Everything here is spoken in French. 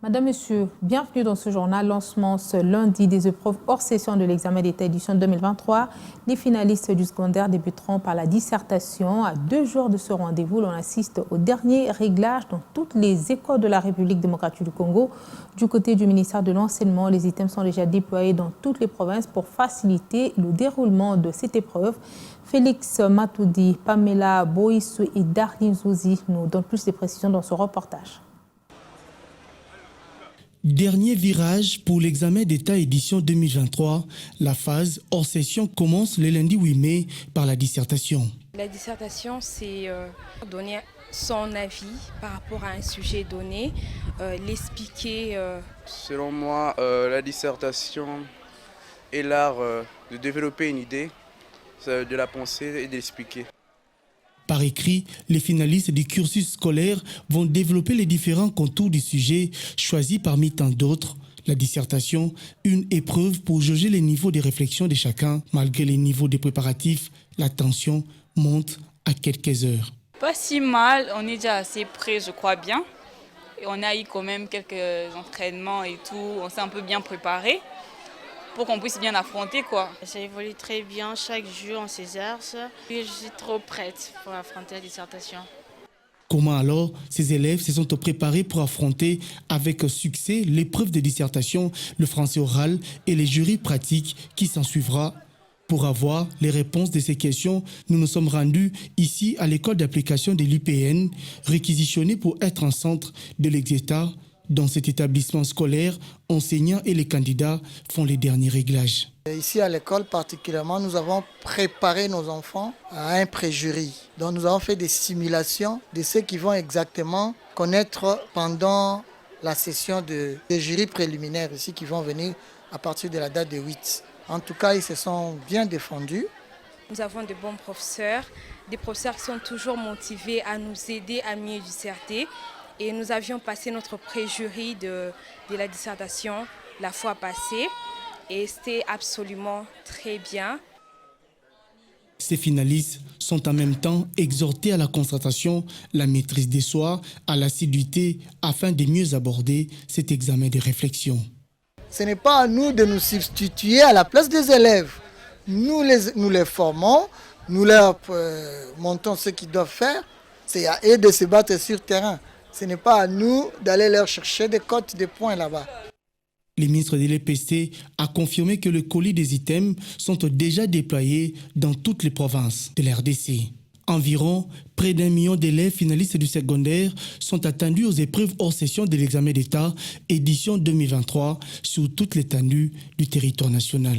Madame, Monsieur, bienvenue dans ce journal. Lancement ce lundi des épreuves hors session de l'examen d'État édition 2023. Les finalistes du secondaire débuteront par la dissertation. À 2 jours de ce rendez-vous, l'on assiste au dernier réglage dans toutes les écoles de la République démocratique du Congo. Du côté du ministère de l'Enseignement, les items sont déjà déployés dans toutes les provinces pour faciliter le déroulement de cette épreuve. Félix Matoudi, Pamela Boissou et Darlene Zouzi nous donnent plus de précisions dans ce reportage. Dernier virage pour l'examen d'État édition 2023. La phase hors session commence le lundi 8 mai par la dissertation. La dissertation, c'est donner son avis par rapport à un sujet donné, l'expliquer. Selon moi, la dissertation est l'art de développer une idée, de la penser et de l'expliquer. Par écrit, les finalistes du cursus scolaire vont développer les différents contours du sujet choisis parmi tant d'autres. La dissertation, une épreuve pour jauger les niveaux de réflexion de chacun. Malgré les niveaux des préparatifs, la tension monte à quelques heures. Pas si mal, on est déjà assez prêt, je crois bien. Et on a eu quand même quelques entraînements et tout, on s'est un peu bien préparé pour qu'on puisse bien affronter, quoi. Ça évolue très bien chaque jour, on s'exerce. Et je suis trop prête pour affronter la dissertation. Comment alors ces élèves se sont préparés pour affronter avec succès l'épreuve de dissertation, le français oral et les jurys pratiques qui s'en suivra? Pour avoir les réponses de ces questions, nous nous sommes rendus ici à l'école d'application de l'UPN, réquisitionnée pour être un centre de l'exéta. Dans cet établissement scolaire, enseignants et les candidats font les derniers réglages. Ici à l'école particulièrement, nous avons préparé nos enfants à un préjury. Donc nous avons fait des simulations de ce qu'ils vont exactement connaître pendant la session de jury préliminaire ici qui vont venir à partir de la date de 8. En tout cas, ils se sont bien défendus. Nous avons de bons professeurs, des professeurs qui sont toujours motivés à nous aider à mieux disserter. Et nous avions passé notre préjury de la dissertation la fois passée et c'était absolument très bien. Ces finalistes sont en même temps exhortés à la concentration, la maîtrise des soi, à l'assiduité afin de mieux aborder cet examen de réflexion. Ce n'est pas à nous de nous substituer à la place des élèves. Nous les formons, nous leur montrons ce qu'ils doivent faire. C'est à eux de se battre sur terrain. Ce n'est pas à nous d'aller leur chercher des cotes de points là-bas. Le ministre de l'EPC a confirmé que le colis des items sont déjà déployés dans toutes les provinces de l'RDC. Environ près d'1 million d'élèves finalistes du secondaire sont attendus aux épreuves hors session de l'examen d'État édition 2023 sur toute l'étendue du territoire national.